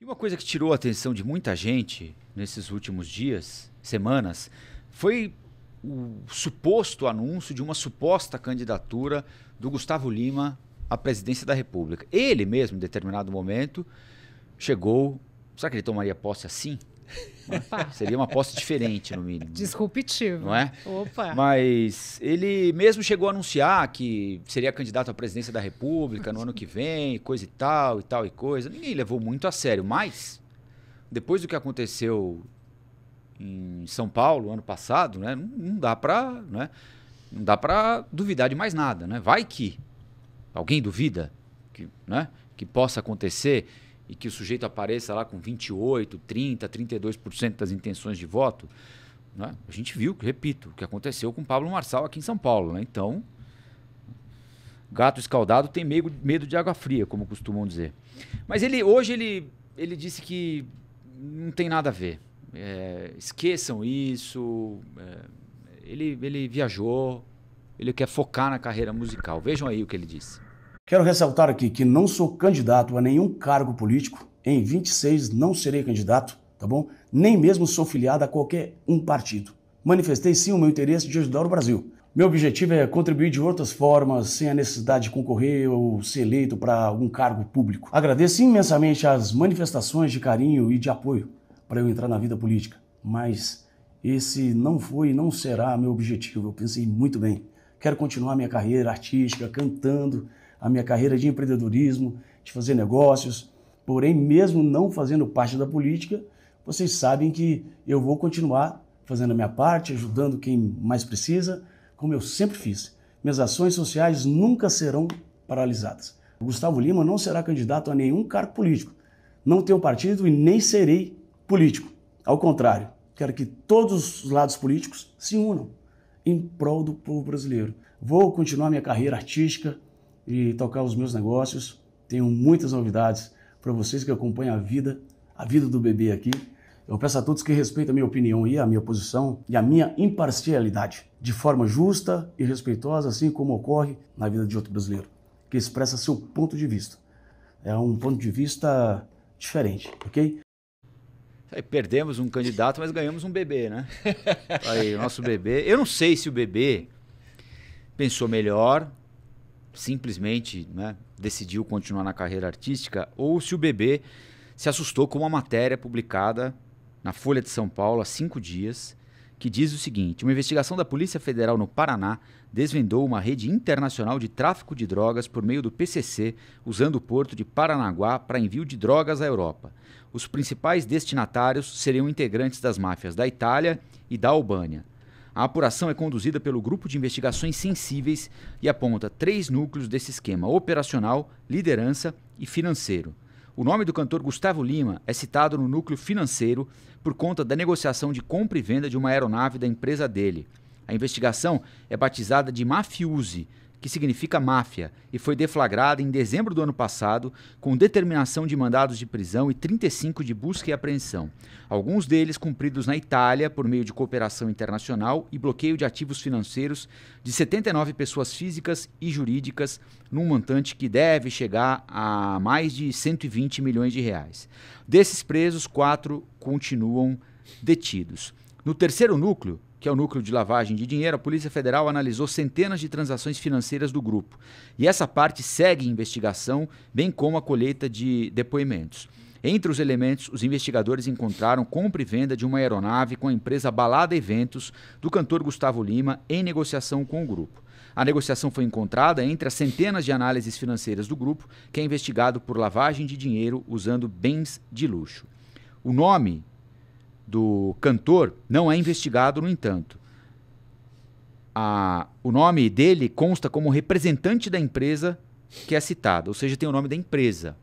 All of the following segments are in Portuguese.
E uma coisa que tirou a atenção de muita gente nesses últimos dias, semanas, foi o suposto anúncio de uma suposta candidatura do Gustavo Lima à presidência da República. Ele mesmo, em determinado momento, chegou... Será que ele tomaria posse assim? Opa. Seria uma posse diferente, no mínimo. Disruptivo. Não é? Opa. Mas ele mesmo chegou a anunciar que seria candidato à presidência da República no ano que vem, coisa e tal e coisa. Ninguém levou muito a sério, mas depois do que aconteceu em São Paulo ano passado, né, não dá para duvidar de mais nada, né? Vai que alguém duvida que, né, que possa acontecer e que o sujeito apareça lá com 28, 30, 32% das intenções de voto, né? A gente viu, repito, o que aconteceu com o Pablo Marçal aqui em São Paulo, né? Então, gato escaldado tem medo de água fria, como costumam dizer. Mas hoje ele disse que não tem nada a ver. Esqueçam isso. Ele viajou, ele quer focar na carreira musical. Vejam aí o que ele disse. Quero ressaltar aqui que não sou candidato a nenhum cargo político. Em 26 não serei candidato, tá bom? Nem mesmo sou filiado a qualquer partido. Manifestei sim o meu interesse de ajudar o Brasil. Meu objetivo é contribuir de outras formas, sem a necessidade de concorrer ou ser eleito para algum cargo público. Agradeço imensamente as manifestações de carinho e de apoio para eu entrar na vida política. Mas esse não foi e não será meu objetivo. Eu pensei muito bem. Quero continuar minha carreira artística, cantando, a minha carreira de empreendedorismo, de fazer negócios. Porém, mesmo não fazendo parte da política, vocês sabem que eu vou continuar fazendo a minha parte, ajudando quem mais precisa, como eu sempre fiz. Minhas ações sociais nunca serão paralisadas. O Gustavo Lima não será candidato a nenhum cargo político. Não tenho partido e nem serei político. Ao contrário, quero que todos os lados políticos se unam em prol do povo brasileiro. Vou continuar minha carreira artística e tocar os meus negócios. Tenho muitas novidades para vocês que acompanham a vida do bebê aqui. Eu peço a todos que respeitem a minha opinião e a minha posição e a minha imparcialidade, de forma justa e respeitosa, assim como ocorre na vida de outro brasileiro, que expressa seu ponto de vista. É um ponto de vista diferente, ok? Aí perdemos um candidato, mas ganhamos um bebê, né? Aí, o nosso bebê. Eu não sei se o bebê pensou melhor, simplesmente, né, decidiu continuar na carreira artística, ou se o bebê se assustou com uma matéria publicada na Folha de São Paulo há 5 dias, que diz o seguinte: uma investigação da Polícia Federal no Paraná desvendou uma rede internacional de tráfico de drogas por meio do PCC, usando o porto de Paranaguá para envio de drogas à Europa. Os principais destinatários seriam integrantes das máfias da Itália e da Albânia. A apuração é conduzida pelo Grupo de Investigações Sensíveis e aponta 3 núcleos desse esquema: operacional, liderança e financeiro. O nome do cantor Gustavo Lima é citado no núcleo financeiro por conta da negociação de compra e venda de uma aeronave da empresa dele. A investigação é batizada de Mafiuse, que significa máfia, e foi deflagrada em dezembro do ano passado, com determinação de mandados de prisão e 35 de busca e apreensão. Alguns deles cumpridos na Itália por meio de cooperação internacional e bloqueio de ativos financeiros de 79 pessoas físicas e jurídicas, num montante que deve chegar a mais de 120 milhões de reais. Desses presos, 4 continuam detidos. No terceiro núcleo, que é o núcleo de lavagem de dinheiro, a Polícia Federal analisou centenas de transações financeiras do grupo. E essa parte segue em investigação, bem como a colheita de depoimentos. Entre os elementos, os investigadores encontraram compra e venda de uma aeronave com a empresa Balada Eventos do cantor Gustavo Lima em negociação com o grupo. A negociação foi encontrada entre as centenas de análises financeiras do grupo, que é investigado por lavagem de dinheiro usando bens de luxo. O nome do cantor não é investigado, no entanto. O nome dele consta como representante da empresa que é citado, ou seja, tem o nome da empresa,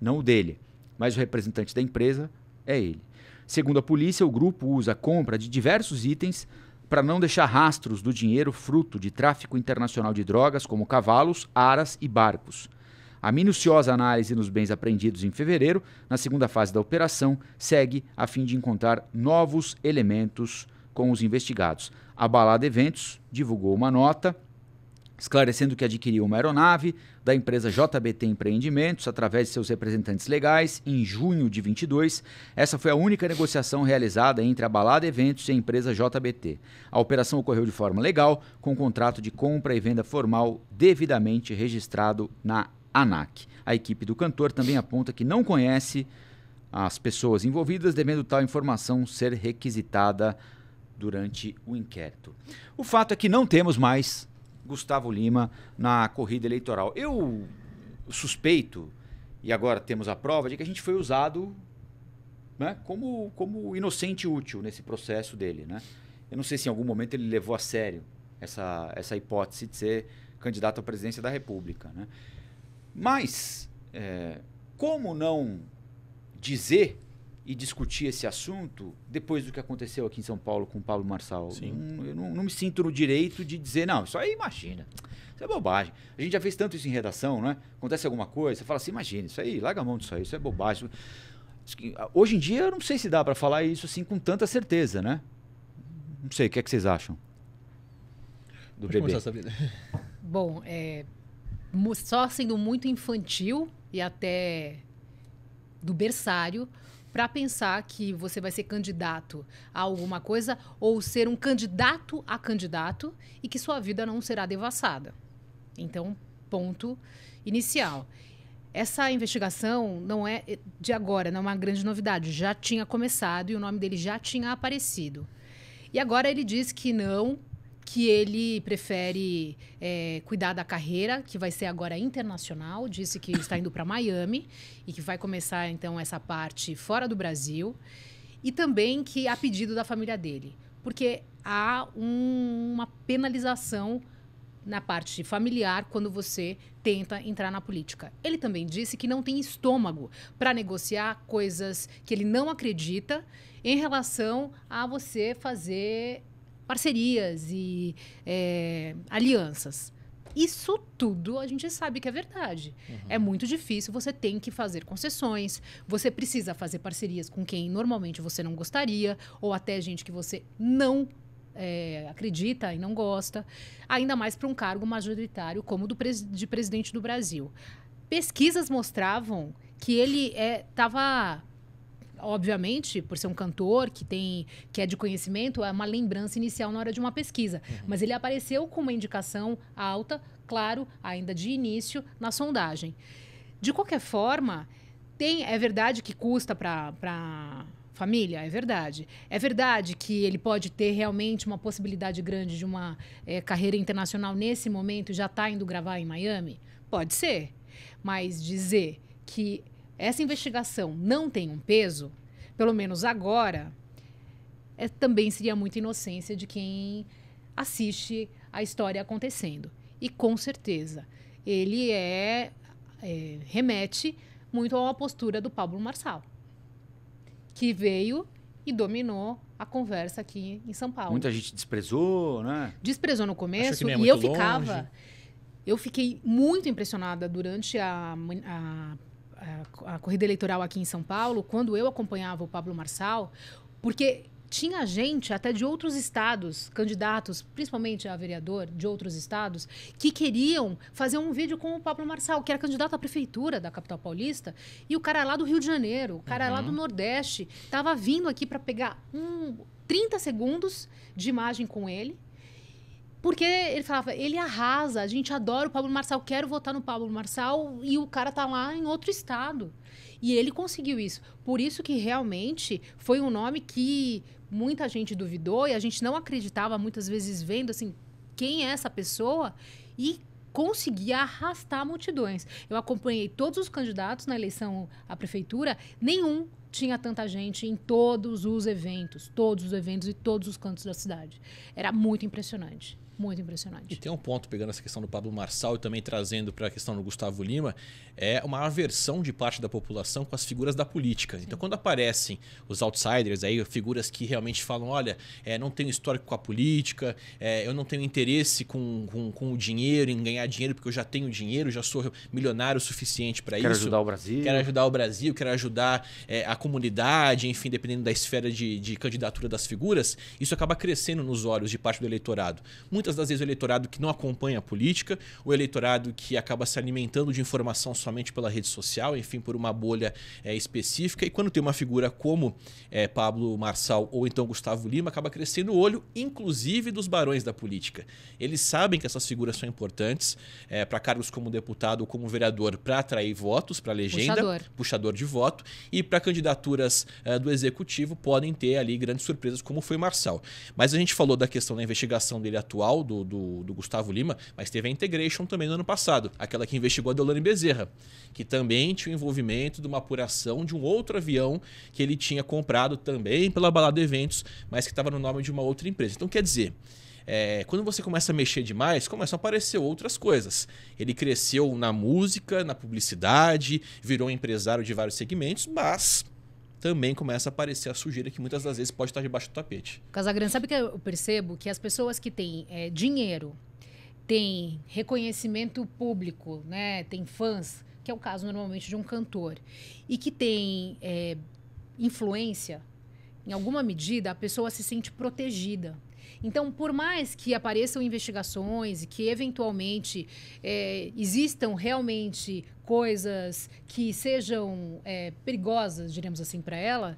não o dele, mas o representante da empresa é ele. Segundo a polícia, o grupo usa a compra de diversos itens para não deixar rastros do dinheiro fruto de tráfico internacional de drogas, como cavalos, aras e barcos. A minuciosa análise nos bens apreendidos em fevereiro, na segunda fase da operação, segue a fim de encontrar novos elementos com os investigados. A Balada Eventos divulgou uma nota esclarecendo que adquiriu uma aeronave da empresa JBT Empreendimentos através de seus representantes legais em junho de 22. Essa foi a única negociação realizada entre a Balada Eventos e a empresa JBT. A operação ocorreu de forma legal, com contrato de compra e venda formal devidamente registrado na ANAC. A equipe do cantor também aponta que não conhece as pessoas envolvidas, devendo tal informação ser requisitada durante o inquérito. O fato é que não temos mais Gustavo Lima na corrida eleitoral. Eu suspeito, e agora temos a prova, de que a gente foi usado, né, como inocente útil nesse processo dele. Né? Eu não sei se em algum momento ele levou a sério essa hipótese de ser candidato à presidência da República. Né? Mas, como não dizer e discutir esse assunto depois do que aconteceu aqui em São Paulo com o Pablo Marçal? Eu não me sinto no direito de dizer, não, isso aí imagina, isso é bobagem. A gente já fez tanto isso em redação, né? Acontece alguma coisa, você fala assim, imagina, isso aí, larga a mão disso aí, isso é bobagem. Hoje em dia eu não sei se dá para falar isso assim com tanta certeza, né? Não sei, o que é que vocês acham do bebê? Bom, só sendo muito infantil e até do berçário para pensar que você vai ser candidato a alguma coisa ou ser um candidato a candidato e que sua vida não será devassada. Então, ponto inicial. Essa investigação não é de agora, não é uma grande novidade. Já tinha começado e o nome dele já tinha aparecido. E agora ele diz que não, que ele prefere cuidar da carreira, que vai ser agora internacional. Disse que está indo para Miami e que vai começar, então, essa parte fora do Brasil. E também que a pedido da família dele. Porque há uma penalização na parte familiar quando você tenta entrar na política. Ele também disse que não tem estômago para negociar coisas que ele não acredita em relação a você fazer parcerias e alianças. Isso tudo a gente sabe que é verdade. Uhum. É muito difícil, você tem que fazer concessões, você precisa fazer parcerias com quem normalmente você não gostaria, ou até gente que você não acredita e não gosta, ainda mais para um cargo majoritário como de presidente do Brasil. Pesquisas mostravam que ele estava... Obviamente, por ser um cantor que é de conhecimento, é uma lembrança inicial na hora de uma pesquisa. Uhum. Mas ele apareceu com uma indicação alta, claro, ainda de início, na sondagem. De qualquer forma, é verdade que custa para família? É verdade. É verdade que ele pode ter realmente uma possibilidade grande de uma carreira internacional nesse momento e já está indo gravar em Miami? Pode ser. Mas dizer que essa investigação não tem um peso, pelo menos agora, também seria muita inocência de quem assiste a história acontecendo. E, com certeza, ele remete muito à postura do Pablo Marçal, que veio e dominou a conversa aqui em São Paulo. Muita gente desprezou, né? Desprezou no começo e eu fiquei muito impressionada durante a corrida eleitoral aqui em São Paulo, quando eu acompanhava o Pablo Marçal, porque tinha gente até de outros estados, candidatos, principalmente a vereador de outros estados, que queriam fazer um vídeo com o Pablo Marçal, que era candidato à prefeitura da capital paulista, e o cara lá do Rio de Janeiro, o cara lá do Nordeste, estava vindo aqui para pegar 30 segundos de imagem com ele, porque ele falava, ele arrasa, a gente adora o Pablo Marçal, quero votar no Pablo Marçal, e o cara tá lá em outro estado. E ele conseguiu isso. Por isso que realmente foi um nome que muita gente duvidou e a gente não acreditava, muitas vezes vendo assim, quem é essa pessoa, e conseguia arrastar multidões. Eu acompanhei todos os candidatos na eleição à prefeitura, nenhum tinha tanta gente em todos os eventos e todos os cantos da cidade. Era muito impressionante. Muito impressionante. E tem um ponto, pegando essa questão do Pablo Marçal e também trazendo para a questão do Gustavo Lima, é uma aversão de parte da população com as figuras da política. Sim. Então, quando aparecem os outsiders, aí, figuras que realmente falam, olha, não tenho histórico com a política, eu não tenho interesse com o dinheiro, em ganhar dinheiro, porque eu já tenho dinheiro, já sou milionário o suficiente para isso. Quero ajudar o Brasil. Quero ajudar o Brasil, quero ajudar a comunidade, enfim, dependendo da esfera de candidatura das figuras, isso acaba crescendo nos olhos de parte do eleitorado. Muita muitas das vezes o eleitorado que não acompanha a política, o eleitorado que acaba se alimentando de informação somente pela rede social, enfim, por uma bolha específica. E quando tem uma figura como Pablo Marçal ou então Gustavo Lima, acaba crescendo o olho, inclusive dos barões da política. Eles sabem que essas figuras são importantes para cargos como deputado ou como vereador, para atrair votos para a legenda, puxador de voto, e para candidaturas do executivo podem ter ali grandes surpresas, como foi Marçal. Mas a gente falou da questão da investigação dele atual, do Gustavo Lima, mas teve a Integration também no ano passado, aquela que investigou a Deolane Bezerra, que também tinha o envolvimento de uma apuração de um outro avião que ele tinha comprado também pela Balada Eventos, mas que estava no nome de uma outra empresa. Então, quer dizer, quando você começa a mexer demais, começam a aparecer outras coisas. Ele cresceu na música, na publicidade, virou empresário de vários segmentos, mas também começa a aparecer a sujeira que muitas das vezes pode estar debaixo do tapete. Casagrande, sabe que eu percebo? Que as pessoas que têm dinheiro, têm reconhecimento público, né? Tem fãs, que é o caso normalmente de um cantor, e que tem influência, em alguma medida, a pessoa se sente protegida. Então, por mais que apareçam investigações e que, eventualmente, existam realmente coisas que sejam perigosas, diremos assim, para ela,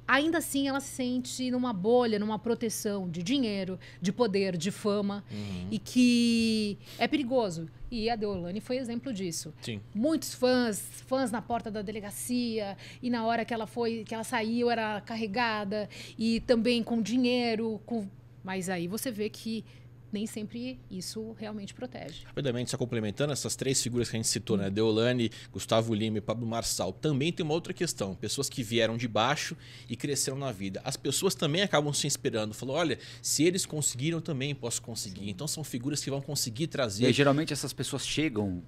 ainda assim ela se sente numa bolha, numa proteção de dinheiro, de poder, de fama, e que é perigoso. E a Deolane foi exemplo disso. Sim. Muitos fãs na porta da delegacia, e na hora que ela saiu, era carregada, e também com dinheiro, mas aí você vê que nem sempre isso realmente protege. Rapidamente, só complementando essas três figuras que a gente citou, né? Deolane, Gustavo Lima e Pablo Marçal. Também tem uma outra questão. Pessoas que vieram de baixo e cresceram na vida. As pessoas também acabam se inspirando. Falam, olha, se eles conseguiram, eu também posso conseguir. Então são figuras que vão conseguir trazer... E geralmente essas pessoas chegam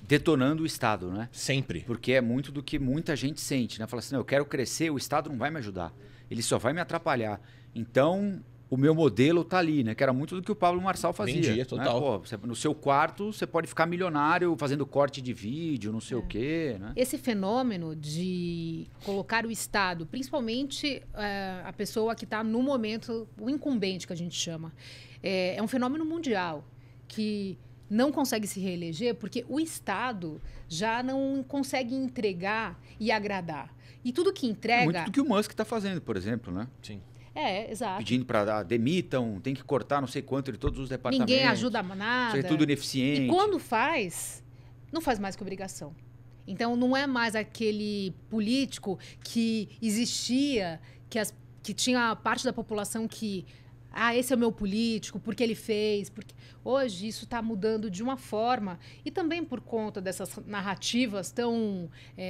detonando o Estado, né? Sempre. Porque é muito do que muita gente sente, né? Fala assim, não, eu quero crescer, o Estado não vai me ajudar. Ele só vai me atrapalhar. Então... o meu modelo tá ali, né? Que era muito do que o Pablo Marçal fazia. Vendia, total. Né? Pô, no seu quarto, você pode ficar milionário fazendo corte de vídeo, não sei o quê, né? Esse fenômeno de colocar o Estado, principalmente a pessoa que está no momento, o incumbente que a gente chama, é um fenômeno mundial que não consegue se reeleger porque o Estado já não consegue entregar e agradar. E tudo que entrega... Muito do que o Musk está fazendo, por exemplo, né? Sim. Exato. Pedindo para demitam, tem que cortar não sei quanto de todos os departamentos. Ninguém ajuda nada. Isso é tudo ineficiente. E quando faz, não faz mais que obrigação. Então, não é mais aquele político que existia, que tinha parte da população que... esse é o meu político, porque ele fez. Porque... Hoje, isso está mudando de uma forma. E também por conta dessas narrativas tão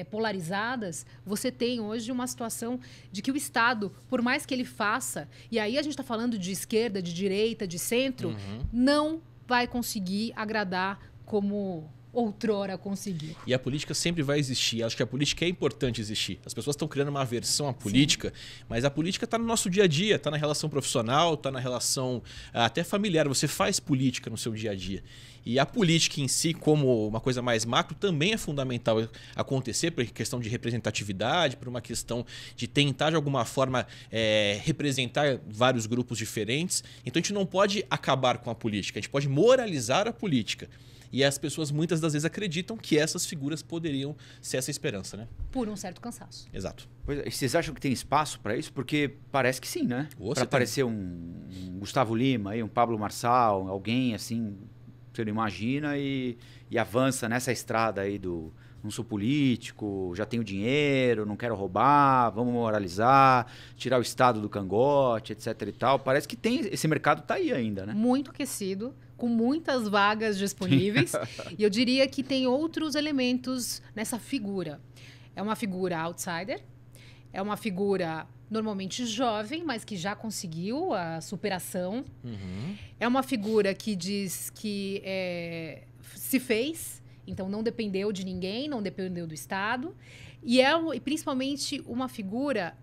polarizadas, você tem hoje uma situação de que o Estado, por mais que ele faça, e aí a gente está falando de esquerda, de direita, de centro, não vai conseguir agradar como outrora conseguiu. E a política sempre vai existir. Acho que a política é importante existir. As pessoas estão criando uma aversão à política, mas a política está no nosso dia a dia, está na relação profissional, está na relação até familiar. Você faz política no seu dia a dia. E a política em si, como uma coisa mais macro, também é fundamental acontecer por questão de representatividade, por uma questão de tentar, de alguma forma, representar vários grupos diferentes. Então, a gente não pode acabar com a política, a gente pode moralizar a política. E as pessoas muitas das vezes acreditam que essas figuras poderiam ser essa esperança, né? Por um certo cansaço. Exato. Pois é, vocês acham que tem espaço para isso? Porque parece que sim, né? Para aparecer um Gustavo Lima, um Pablo Marçal, alguém assim, você não imagina e avança nessa estrada aí do não sou político, já tenho dinheiro, não quero roubar, vamos moralizar, tirar o Estado do cangote, etc e tal. Parece que tem, esse mercado está aí ainda, né? Muito aquecido, com muitas vagas disponíveis. E eu diria que tem outros elementos nessa figura. É uma figura outsider, é uma figura normalmente jovem, mas que já conseguiu a superação. É uma figura que diz que se fez, então não dependeu de ninguém, não dependeu do Estado. E principalmente uma figura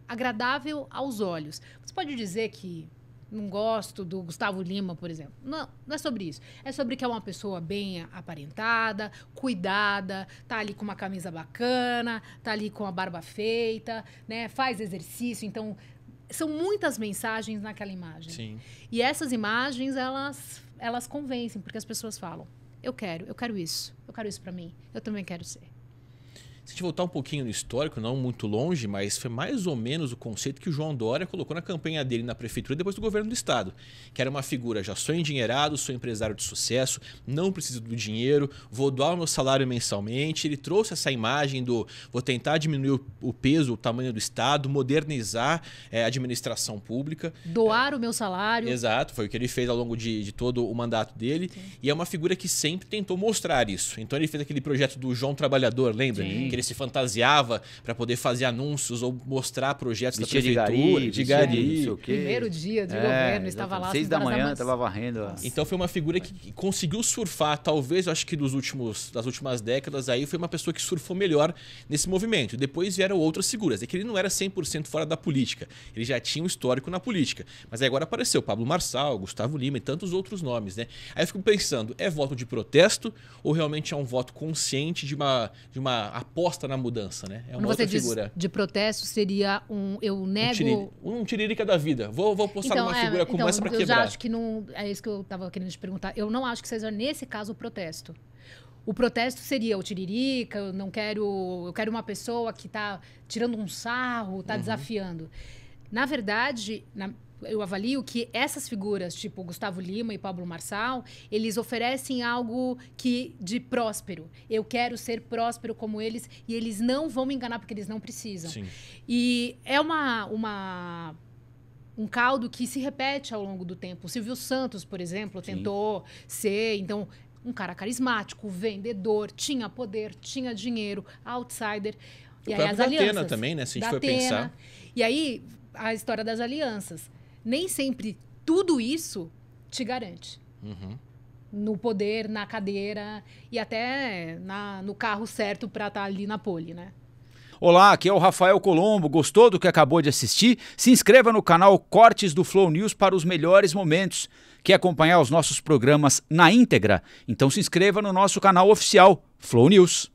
agradável aos olhos. Você pode dizer que não gosto do Gustavo Lima, por exemplo. Não, não é sobre isso. É sobre que é uma pessoa bem aparentada, cuidada, tá ali com uma camisa bacana, tá ali com a barba feita, né? Faz exercício, então são muitas mensagens naquela imagem. Sim. E essas imagens, elas convencem, porque as pessoas falam, eu quero isso para mim, eu também quero ser. Se a gente voltar um pouquinho no histórico, não muito longe, mas foi mais ou menos o conceito que o João Dória colocou na campanha dele na prefeitura depois do governo do estado. Que era uma figura, já sou endinheirado, sou empresário de sucesso, não preciso do dinheiro, vou doar o meu salário mensalmente. Ele trouxe essa imagem do vou tentar diminuir o peso, o tamanho do estado, modernizar a administração pública. Doar o meu salário. Exato, foi o que ele fez ao longo de todo o mandato dele. Sim. E é uma figura que sempre tentou mostrar isso. Então ele fez aquele projeto do João Trabalhador, lembra? Sim. Que ele se fantasiava para poder fazer anúncios ou mostrar projetos vestia da prefeitura. De gari, não sei o quê. Primeiro dia de governo, estava lá. 6 da manhã, estava varrendo. Então foi uma figura que conseguiu surfar, talvez, eu acho que das últimas décadas, aí foi uma pessoa que surfou melhor nesse movimento. Depois vieram outras figuras. É que ele não era 100% fora da política. Ele já tinha um histórico na política. Mas aí agora apareceu Pablo Marçal, Gustavo Lima e tantos outros nomes, né? Aí eu fico pensando, é voto de protesto ou realmente é um voto consciente de uma aposta na mudança, né? É uma outra figura. De protesto seria eu nego... Um tiririca da vida. Vou postar uma figura como essa para quebrar. Eu já acho que não... É isso que eu estava querendo te perguntar. Eu não acho que seja nesse caso o protesto. O protesto seria o tiririca, eu quero uma pessoa que está tirando um sarro, está desafiando. Na verdade, eu avalio que essas figuras, tipo Gustavo Lima e Pablo Marçal, eles oferecem algo de próspero. Eu quero ser próspero como eles e eles não vão me enganar porque eles não precisam. Sim. E é um caldo que se repete ao longo do tempo. O Silvio Santos, por exemplo, tentou ser, então, um cara carismático, vendedor, tinha poder, tinha dinheiro, outsider. E aí as alianças. Datena também, né? Se a gente for pensar. E aí, a história das alianças. Nem sempre tudo isso te garante. No poder, na cadeira e até no carro certo para estar ali na pole, né? Olá, aqui é o Rafael Colombo. Gostou do que acabou de assistir? Se inscreva no canal Cortes do Flow News para os melhores momentos. Quer acompanhar os nossos programas na íntegra? Então se inscreva no nosso canal oficial Flow News.